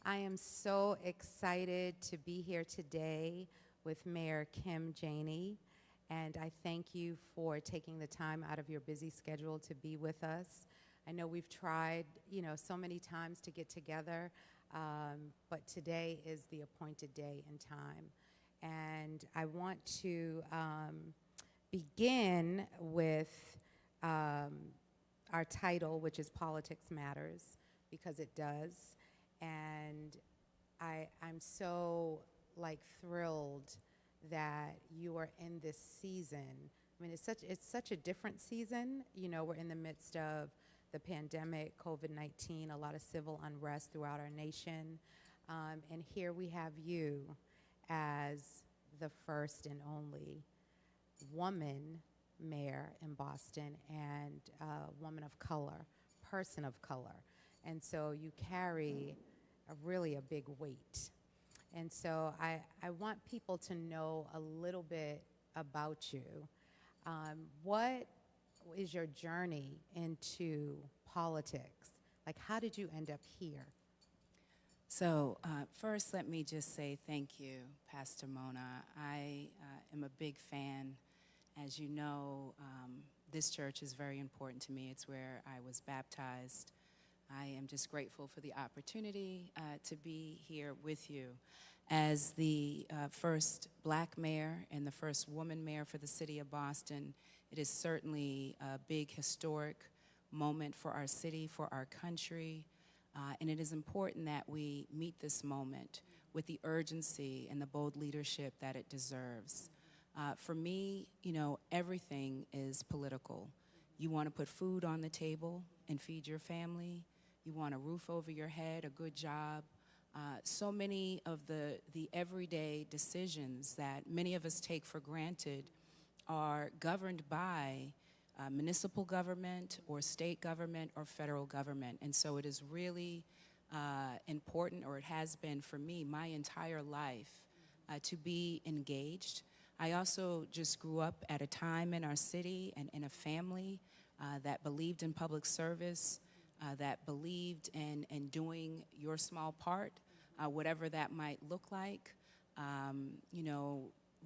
I am so excited to be here today with Mayor Kim Janey, and I thank you for taking the time out of your busy schedule to be with us. I know we've tried, so many times to get together, but today is the appointed day and time. And I want to begin with our title, which is Politics Matters, because it does. And I'm so thrilled that you are in this season. I mean, it's such a different season. We're in the midst of the pandemic, COVID-19, a lot of civil unrest throughout our nation. And here we have you as the first and only woman mayor in Boston and woman of color, person of color. And so you carry really a big weight. And so I want people to know a little bit about you. What is your journey into politics? How did you end up here? So first, let me just say thank you, Pastor Mona. I am a big fan. As you know, this church is very important to me. It's where I was baptized. I am just grateful for the opportunity to be here with you. As the first Black mayor and the first woman mayor for the city of Boston, it is certainly a big historic moment for our city, for our country, and it is important that we meet this moment with the urgency and the bold leadership that it deserves. For me, everything is political. You want to put food on the table and feed your family. You want a roof over your head, a good job. So many of the everyday decisions that many of us take for granted are governed by municipal government or state government or federal government. And so it is really important, or it has been for me, my entire life, to be engaged. I also just grew up at a time in our city and in a family that believed in public service, that believed in doing your small part, whatever that might look like.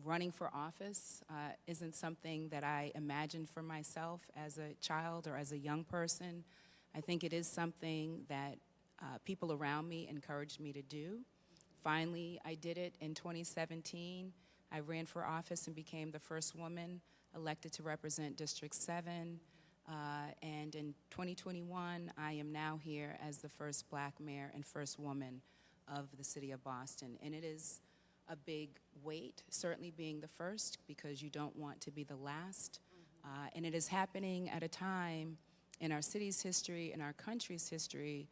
Running for office isn't something that I imagined for myself as a child or as a young person. I think it is something that people around me encouraged me to do. Finally, I did it in 2017. I ran for office and became the first woman elected to represent District 7. And in 2021, I am now here as the first Black mayor and first woman of the city of Boston. And it is a big weight, certainly being the first, because you don't want to be the last. And it is happening at a time in our city's history, in our country's history,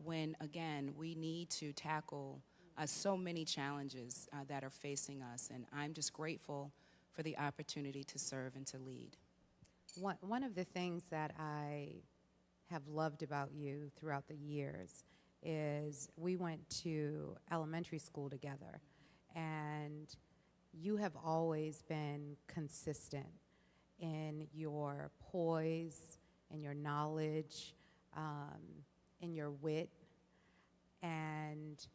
when, again, we need to tackle so many challenges that are facing us. And I'm just grateful for the opportunity to serve and to lead. One of the things that I have loved about you throughout the years is we went to elementary school together, and you have always been consistent in your poise, in your knowledge, in your wit. And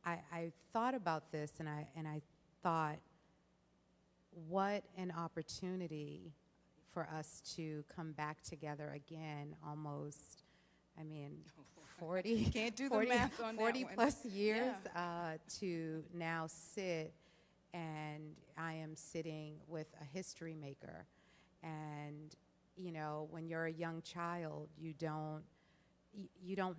I thought about this, and I thought, what an opportunity for us to come back together again, almost, 40, Can't do 40, the math on 40 that plus years Yeah. To now sit, and I am sitting with a history maker. And, when you're a young child, you don't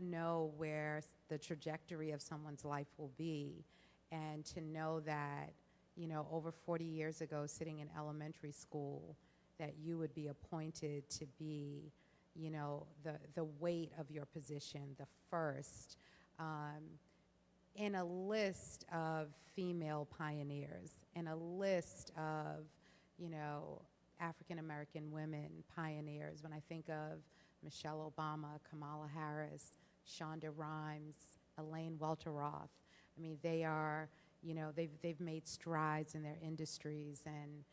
know where the trajectory of someone's life will be. And to know that, over 40 years ago, sitting in elementary school, that you would be appointed to be, the weight of your position, the first, in a list of female pioneers, in a list of, African-American women pioneers. When I think of Michelle Obama, Kamala Harris, Shonda Rhimes, Elaine Welteroth, they are, they've made strides in their industries. And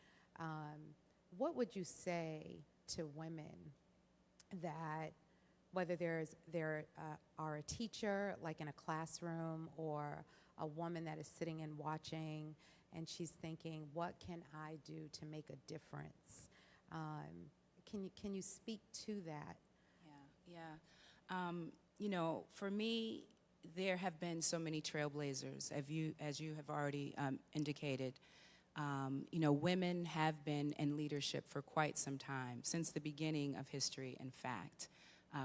what would you say to women that whether there are a teacher, like in a classroom, or a woman that is sitting and watching, and she's thinking, what can I do to make a difference? Can you speak to that? Yeah. For me, there have been so many trailblazers, as you have already indicated. Women have been in leadership for quite some time, since the beginning of history, in fact.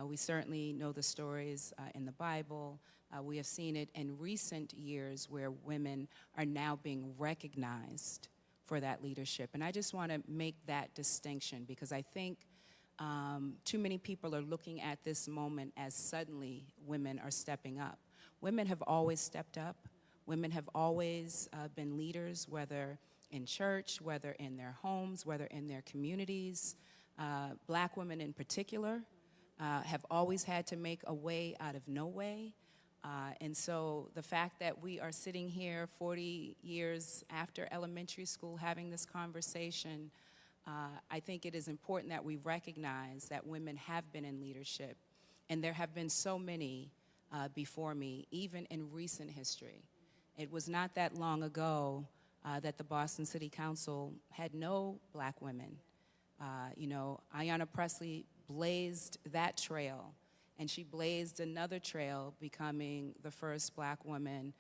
We certainly know the stories in the Bible. We have seen it in recent years where women are now being recognized for that leadership. And I just want to make that distinction, because I think too many people are looking at this moment as suddenly women are stepping up. Women have always stepped up. Women have always been leaders, whether in church, whether in their homes, whether in their communities. Black women in particular have always had to make a way out of no way. And so the fact that we are sitting here 40 years after elementary school having this conversation, I think it is important that we recognize that women have been in leadership. And there have been so many before me, even in recent history. It was not that long ago that the Boston City Council had no black women. Ayanna Pressley blazed that trail, and she blazed another trail, becoming the first black woman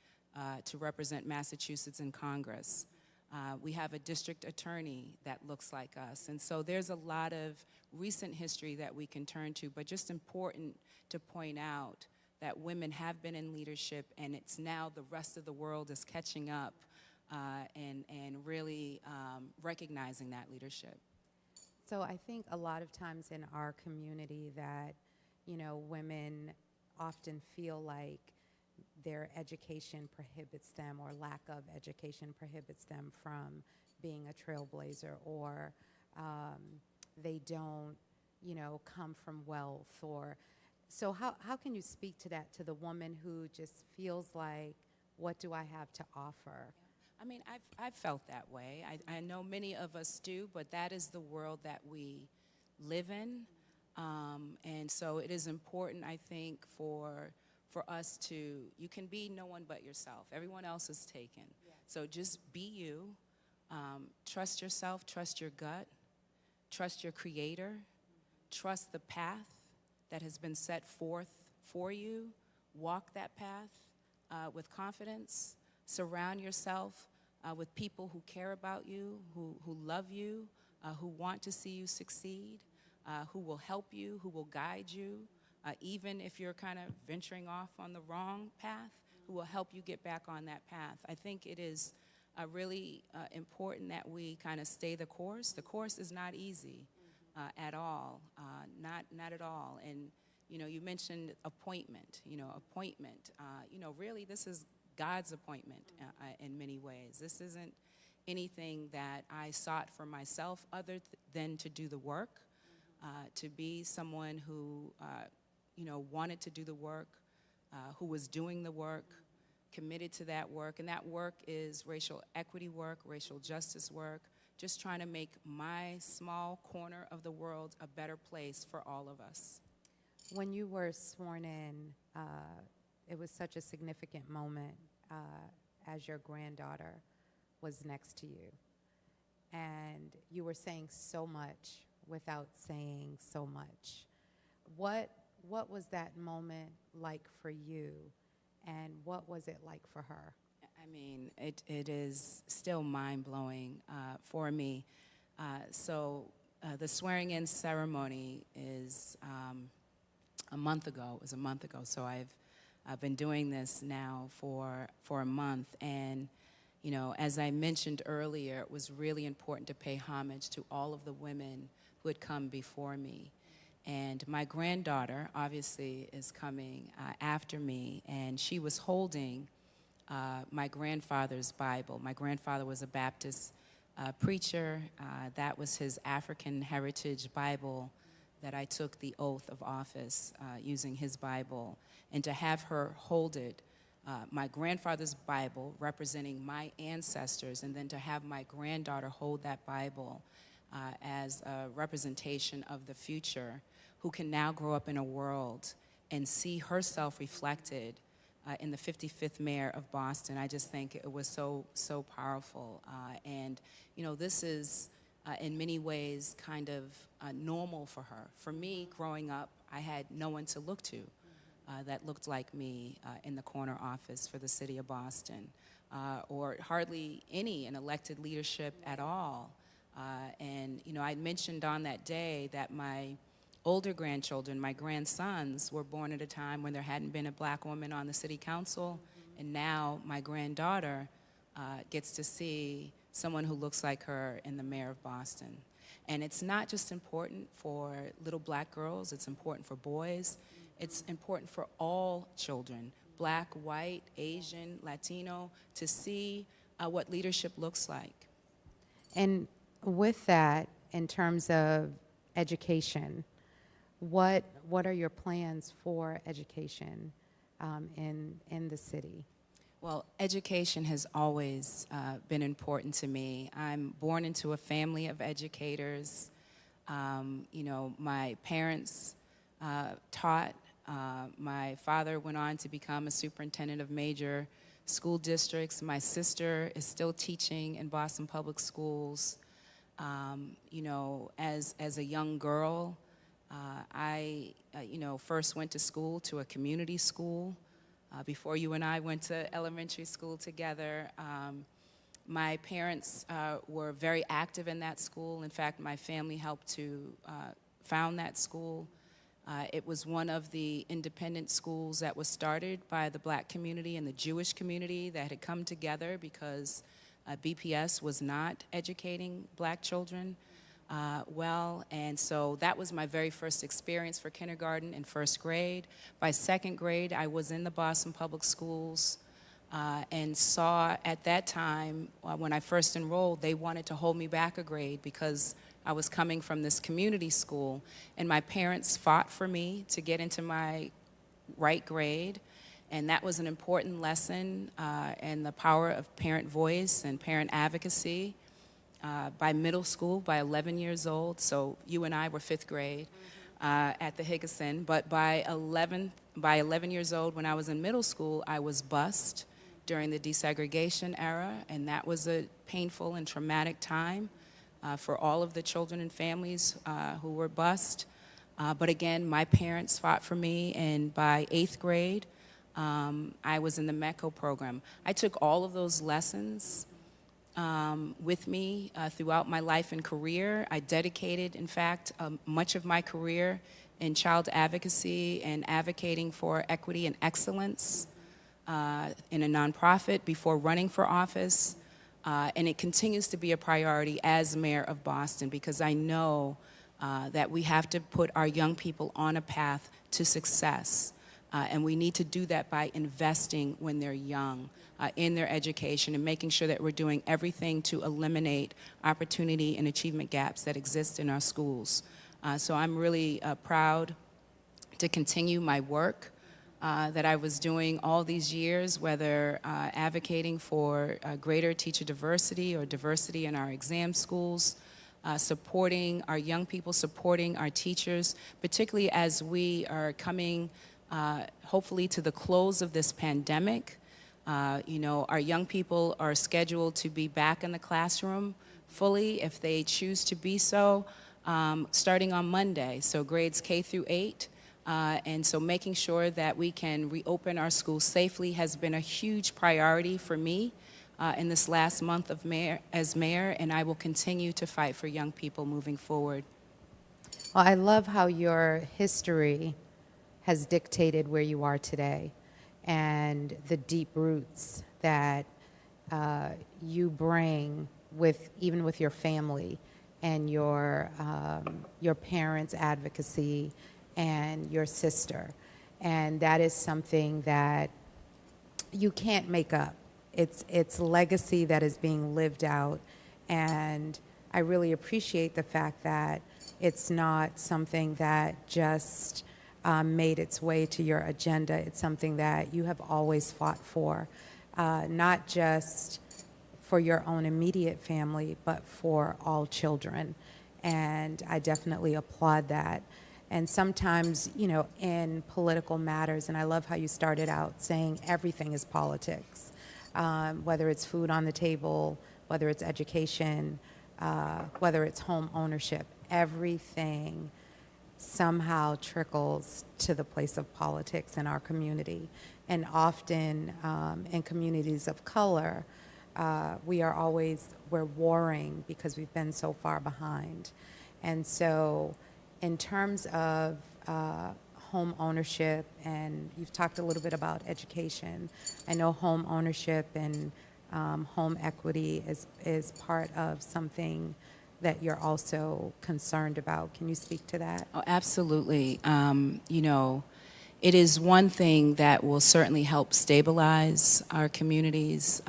to represent Massachusetts in Congress. We have a district attorney that looks like us. And so there's a lot of recent history that we can turn to, but just important to point out that women have been in leadership, and it's now the rest of the world is catching up and really recognizing that leadership. So I think a lot of times in our community that, women often feel like their education prohibits them, or lack of education prohibits them from being a trailblazer, or they don't, come from wealth. So how can you speak to that, to the woman who just feels like, what do I have to offer? I mean, I've felt that way. I know many of us do, but that is the world that we live in. And so it is important, I think, for us to, you can be no one but yourself. Everyone else is taken. Yeah. So just be you. Trust yourself, trust your gut, trust your creator, trust the path that has been set forth for you. Walk that path with confidence. Surround yourself with people who care about you, who love you, who want to see you succeed, who will help you, who will guide you, even if you're kind of venturing off on the wrong path, who will help you get back on that path. I think it is really important that we kind of stay the course. The course is not easy at all, not at all. And you mentioned appointment. Really this is God's appointment in many ways. This isn't anything that I sought for myself, other than to do the work, to be someone who wanted to do the work, who was doing the work, committed to that work. And that work is racial equity work, racial justice work, just trying to make my small corner of the world a better place for all of us. When you were sworn in, it was such a significant moment as your granddaughter was next to you. And you were saying so much without saying so much. What was that moment like for you, and what was it like for her? I mean, it is still mind-blowing for me. So the swearing-in ceremony is a month ago. It was a month ago. So I've been doing this now for a month. And, as I mentioned earlier, it was really important to pay homage to all of the women who had come before me. And my granddaughter, obviously, is coming after me, and she was holding my grandfather's Bible. My grandfather was a Baptist preacher. That was his African heritage Bible that I took the oath of office using his Bible. And to have her hold it, my grandfather's Bible representing my ancestors, and then to have my granddaughter hold that Bible as a representation of the future who can now grow up in a world and see herself reflected in the 55th mayor of Boston. I just think it was so powerful. And, you know, this is, in many ways, kind of normal for her. For me, growing up, I had no one to look to that looked like me in the corner office for the city of Boston, or hardly any in elected leadership at all. And, you know, I mentioned on that day that my older grandchildren, my grandsons, were born at a time when there hadn't been a black woman on the city council, and now my granddaughter gets to see someone who looks like her in the mayor of Boston. And it's not just important for little black girls, it's important for boys, it's important for all children, black, white, Asian, Latino, to see what leadership looks like. And with that, in terms of education, what are your plans for education in the city? Well, education has always been important to me. I'm born into a family of educators. You know, my parents taught. My father went on to become a superintendent of major school districts. My sister is still teaching in Boston Public Schools. You know, as a young girl, I, you know, first went to school, to a community school. Before you and I went to elementary school together. My parents were very active in that school. In fact, my family helped to found that school. It was one of the independent schools that was started by the black community and the Jewish community that had come together because BPS was not educating black children well, and so that was my very first experience for kindergarten and first grade. By second grade, I was in the Boston Public Schools and saw at that time, when I first enrolled, they wanted to hold me back a grade because I was coming from this community school, and my parents fought for me to get into my right grade, and that was an important lesson in the power of parent voice and parent advocacy. By middle school, by 11 years old, so you and I were fifth grade at the Higginson, but by 11 years old, when I was in middle school, I was bused during the desegregation era, and that was a painful and traumatic time for all of the children and families who were bused. But again, my parents fought for me, and by 8th grade, I was in the MECO program. I took all of those lessons with me throughout my life and career. I dedicated, in fact, much of my career in child advocacy and advocating for equity and excellence in a nonprofit before running for office. And it continues to be a priority as mayor of Boston because I know that we have to put our young people on a path to success. And we need to do that by investing when they're young in their education and making sure that we're doing everything to eliminate opportunity and achievement gaps that exist in our schools. So I'm really proud to continue my work that I was doing all these years, whether advocating for greater teacher diversity or diversity in our exam schools, supporting our young people, supporting our teachers, particularly as we are coming hopefully to the close of this pandemic. You know, our young people are scheduled to be back in the classroom fully if they choose to be so, starting on Monday, so grades K through 8. And so making sure that we can reopen our schools safely has been a huge priority for me in this last month of as mayor, and I will continue to fight for young people moving forward. Well, I love how your history has dictated where you are today and the deep roots that you bring even with your family and your parents' advocacy and your sister. And that is something that you can't make up. It's legacy that is being lived out. And I really appreciate the fact that it's not something that just made its way to your agenda. It's something that you have always fought for, not just for your own immediate family, but for all children. And I definitely applaud that. And sometimes, you know, in political matters, and I love how you started out saying everything is politics, whether it's food on the table, whether it's education, whether it's home ownership, everything somehow trickles to the place of politics in our community. And often in communities of color, we're warring because we've been so far behind. And so in terms of home ownership, and you've talked a little bit about education, I know home ownership and home equity is part of something that you're also concerned about. Can you speak to that? Oh, absolutely. You know, it is one thing that will certainly help stabilize our communities.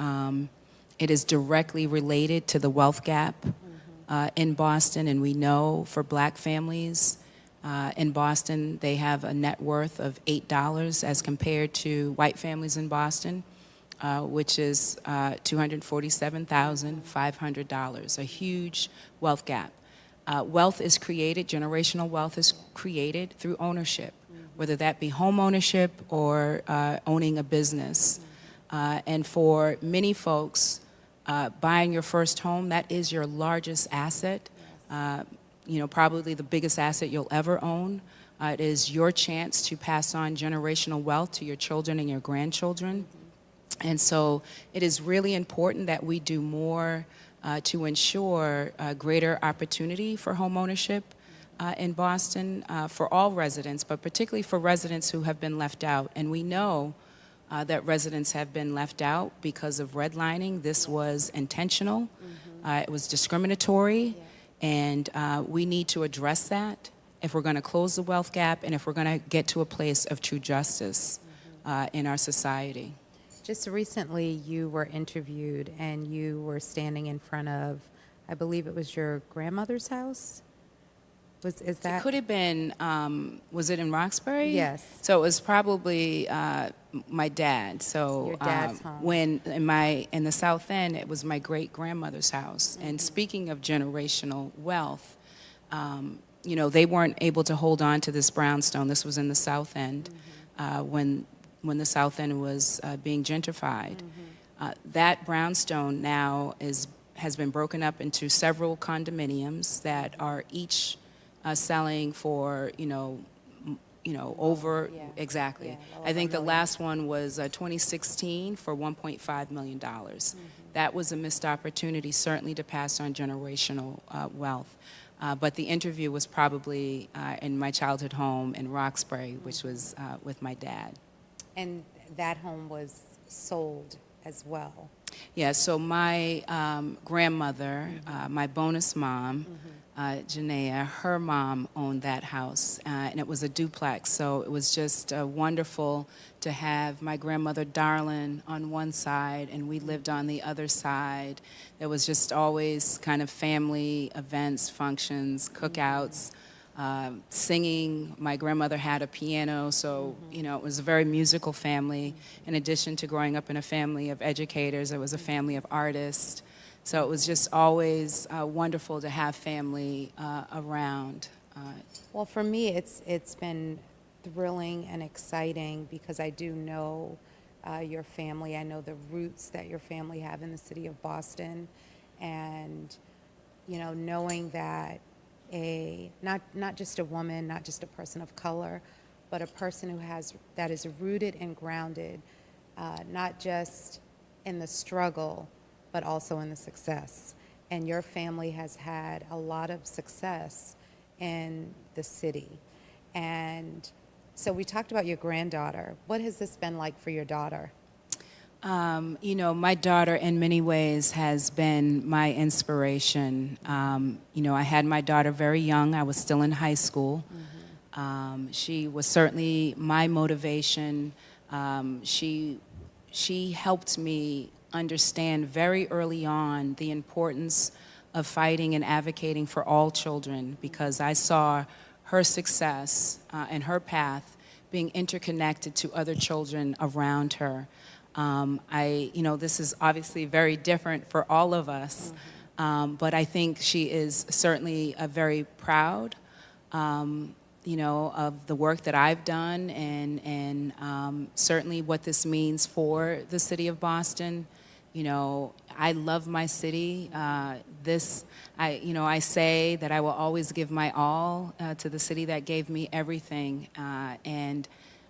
It is directly related to the wealth gap in Boston, and we know for Black families in Boston, they have a net worth of $8 as compared to white families in Boston, which is $247,500, a huge wealth gap. Wealth is created, generational wealth is created through ownership, whether that be home ownership or owning a business. And for many folks, buying your first home, that is your largest asset, you know, probably the biggest asset you'll ever own. It is your chance to pass on generational wealth to your children and your grandchildren. And so it is really important that we do more to ensure greater opportunity for home ownership in Boston for all residents, but particularly for residents who have been left out. And we know that residents have been left out because of redlining. This was intentional. It was discriminatory. And we need to address that if we're going to close the wealth gap and if we're going to get to a place of true justice in our society. Just recently, you were interviewed and you were standing in front of, I believe it was your grandmother's house? Is that? It could have been, was it in Roxbury? Yes. So it was probably my dad. So Your dad's home. when in the South End, it was my great-grandmother's house. And speaking of generational wealth, you know, they weren't able to hold on to this brownstone. This was in the South End when the South End was being gentrified. That brownstone now has been broken up into several condominiums that are each selling for, over, exactly. Yeah, I think the $1 million. last one was 2016 for $1.5 million. That was a missed opportunity, certainly to pass on generational wealth. But the interview was probably in my childhood home in Roxbury, which was with my dad. And that home was sold as well. Yeah, so my grandmother, my bonus mom, Janaea, her mom owned that house, and it was a duplex. So it was just wonderful to have my grandmother, Darlin, on one side, and we lived on the other side. There was just always kind of family events, functions, cookouts, singing. My grandmother had a piano, so, it was a very musical family. In addition to growing up in a family of educators, it was a family of artists. So it was just always wonderful to have family around. Well, for me, it's been thrilling and exciting because I do know your family. I know the roots that your family have in the city of Boston, and knowing that not just a woman, not just a person of color, but a person that is rooted and grounded, not just in the struggle, but also in the success. And your family has had a lot of success in the city. And so we talked about your granddaughter. What has this been like for your daughter? My daughter in many ways has been my inspiration. I had my daughter very young. I was still in high school. She was certainly my motivation. She helped me understand very early on the importance of fighting and advocating for all children, because I saw her success and her path being interconnected to other children around her. This is obviously very different for all of us, but I think she is certainly a very proud of the work that I've done and certainly what this means for the city of Boston. I love my city. I say that I will always give my all to the city that gave me everything. And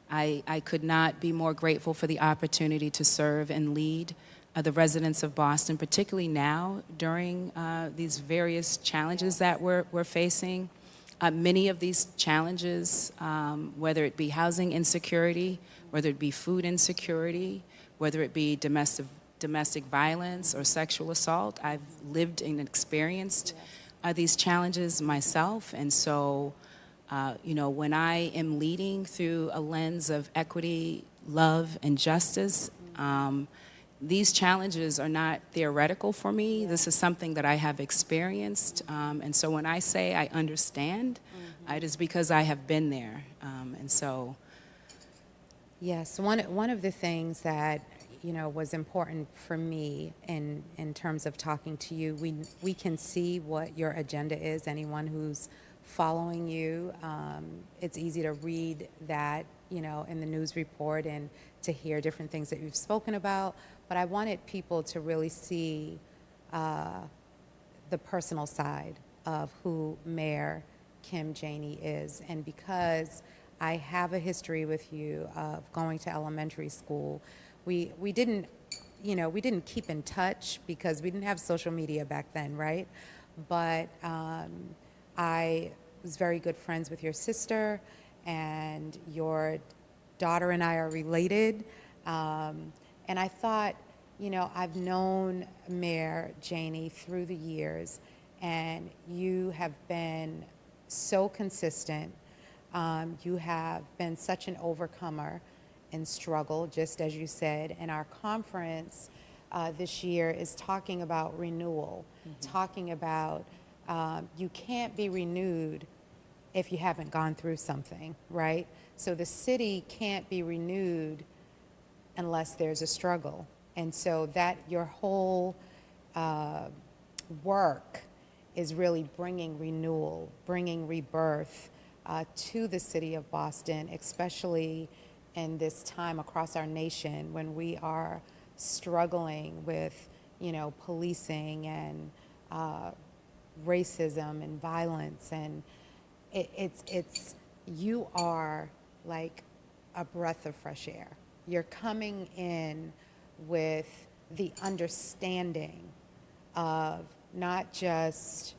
I could not be more grateful for the opportunity to serve and lead the residents of Boston, particularly now during these various challenges that we're facing. Many of these challenges, whether it be housing insecurity, whether it be food insecurity, whether it be domestic violence or sexual assault, I've lived and experienced these challenges myself. And so, when I am leading through a lens of equity, love, and justice, these challenges are not theoretical for me. This is something that I have experienced. And so when I say I understand, it is because I have been there. And so. Yes, one of the things that was important for me in terms of talking to you, we can see what your agenda is. Anyone who's following you, it's easy to read that in the news report and to hear different things that you've spoken about. But I wanted people to really see the personal side of who Mayor Kim Janey is, and because I have a history with you of going to elementary school. We didn't keep in touch because we didn't have social media back then, right? But I was very good friends with your sister, and your daughter and I are related. And I thought, I've known Mayor Janey through the years, and you have been so consistent. You have been such an overcomer in struggle, just as you said. And our conference this year is talking about renewal, talking about you can't be renewed if you haven't gone through something, right? So the city can't be renewed unless there's a struggle. And so that your whole work is really bringing renewal, bringing rebirth to the city of Boston, especially in this time across our nation when we are struggling with, policing and racism and violence. And it's you are like a breath of fresh air. You're coming in with the understanding of not just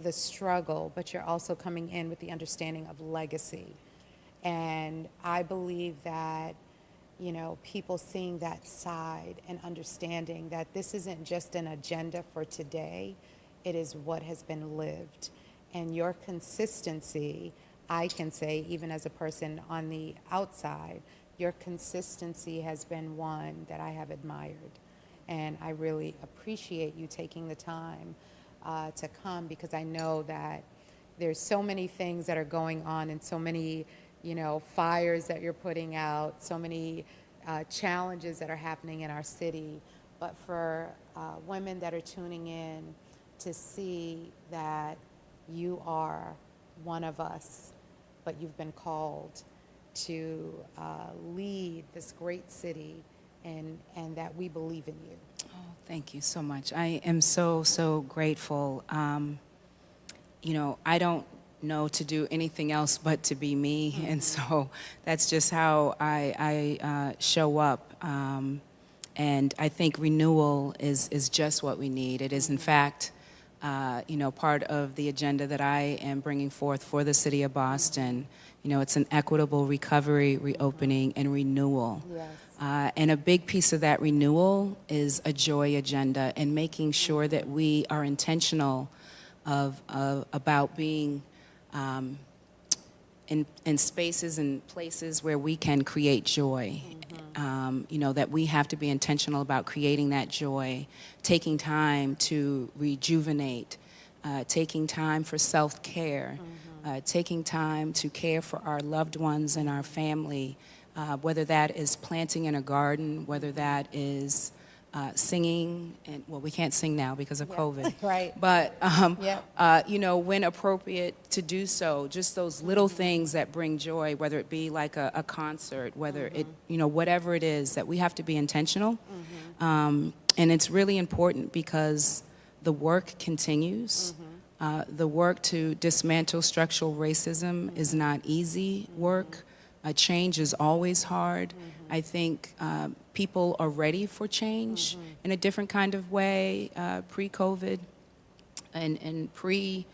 the struggle, but you're also coming in with the understanding of legacy. And I believe that, people seeing that side and understanding that this isn't just an agenda for today, it is what has been lived. And your consistency, I can say, even as a person on the outside, your consistency has been one that I have admired. And I really appreciate you taking the time to come, because I know that there's so many things that are going on and so many, fires that you're putting out, so many challenges that are happening in our city. But for women that are tuning in to see that you are one of us, but you've been called to lead this great city, and that we believe in you. Oh, thank you so much. I am so grateful. I don't know to do anything else but to be me, and so that's just how I show up. And I think renewal is just what we need. It is, in fact, part of the agenda that I am bringing forth for the city of Boston. It's an equitable recovery, reopening, and renewal. Yes. And a big piece of that renewal is a joy agenda, and making sure that we are intentional about being in spaces and places where we can create joy. That we have to be intentional about creating that joy, taking time to rejuvenate, taking time for self-care, taking time to care for our loved ones and our family, whether that is planting in a garden, whether that is singing, and well, we can't sing now because of Yep. COVID. Right. But, Yep. when appropriate to do so, just those little things that bring joy, whether it be like a concert, whether it, whatever it is, that we have to be intentional. And it's really important because the work continues. The work to dismantle structural racism is not easy work. Change is always hard. I think people are ready for change in a different kind of way pre-COVID and pre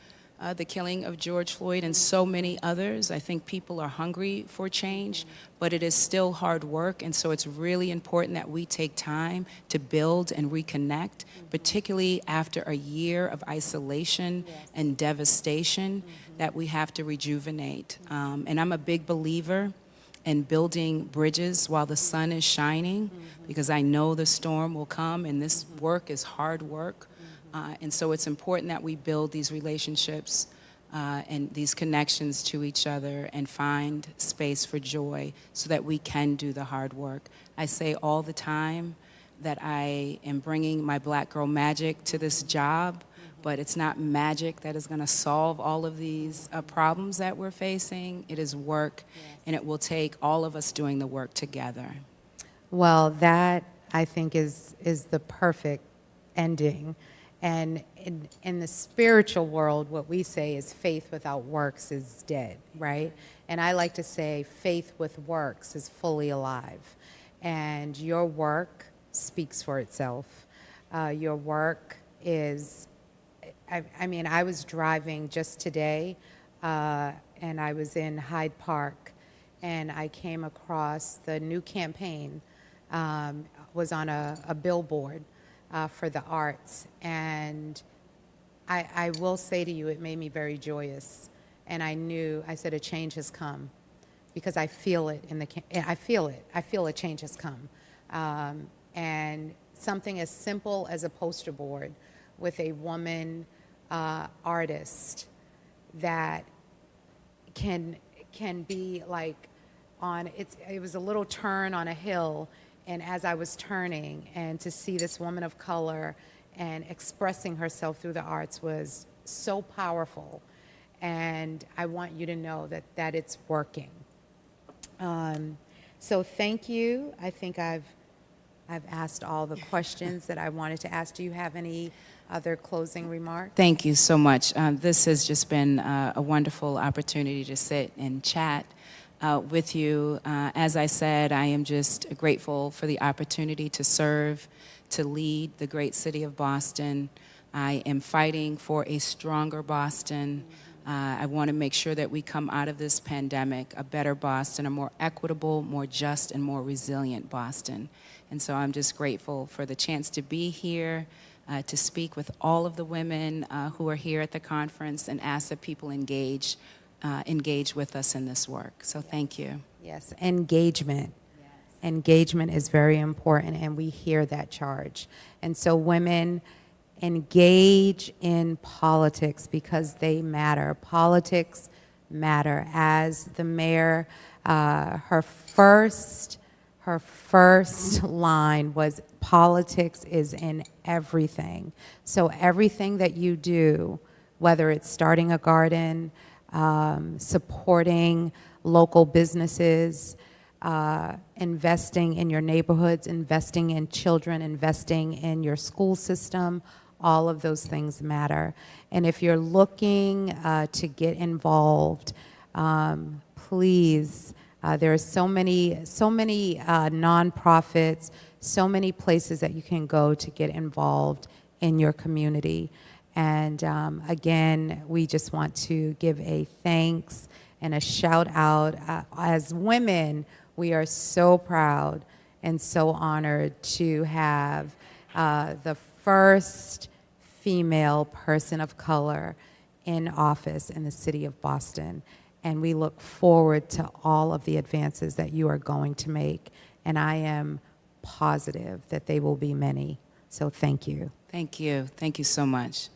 the killing of George Floyd and so many others. I think people are hungry for change, but it is still hard work, and so it's really important that we take time to build and reconnect, particularly after a year of isolation and devastation, that we have to rejuvenate. And I'm a big believer in building bridges while the sun is shining, because I know the storm will come, and this work is hard work. And so it's important that we build these relationships and these connections to each other and find space for joy so that we can do the hard work. I say all the time that I am bringing my Black girl magic to this job, but it's not magic that is going to solve all of these problems that we're facing. It is work, and it will take all of us doing the work together. Well, that, I think, is the perfect ending. And in the spiritual world, what we say is faith without works is dead, right? And I like to say faith with works is fully alive. And your work speaks for itself. Your work is, I was driving just today, and I was in Hyde Park, and I came across the new campaign, was on a billboard for the arts. And I will say to you, it made me very joyous. And I said, a change has come, because I feel it I feel it. I feel a change has come. And something as simple as a poster board with a woman artist that can be like it was a little turn on a hill, and as I was turning, and to see this woman of color and expressing herself through the arts was so powerful. And I want you to know that it's working. So thank you. I think I've asked all the questions that I wanted to ask. Do you have any other closing remarks? Thank you so much. This has just been a wonderful opportunity to sit and chat with you. As I said, I am just grateful for the opportunity to serve, to lead the great city of Boston. I am fighting for a stronger Boston. I want to make sure that we come out of this pandemic a better Boston, a more equitable, more just, and more resilient Boston. And so I'm just grateful for the chance to be here, to speak with all of the women who are here at the conference, and ask that people engage with us in this work. So thank you. Yes, engagement. Yes. Engagement is very important, and we hear that charge. And so women, engage in politics, because they matter. Politics matter. As the mayor, her first line was, politics is in everything. So everything that you do, whether it's starting a garden, supporting local businesses, investing in your neighborhoods, investing in children, investing in your school system, all of those things matter. And if you're looking to get involved, please, there are so many nonprofits, so many places that you can go to get involved in your community. And again, we just want to give a thanks and a shout out. As women, we are so proud and so honored to have the first female person of color in office in the city of Boston. And we look forward to all of the advances that you are going to make. And I am positive that they will be many. So thank you. Thank you. Thank you so much.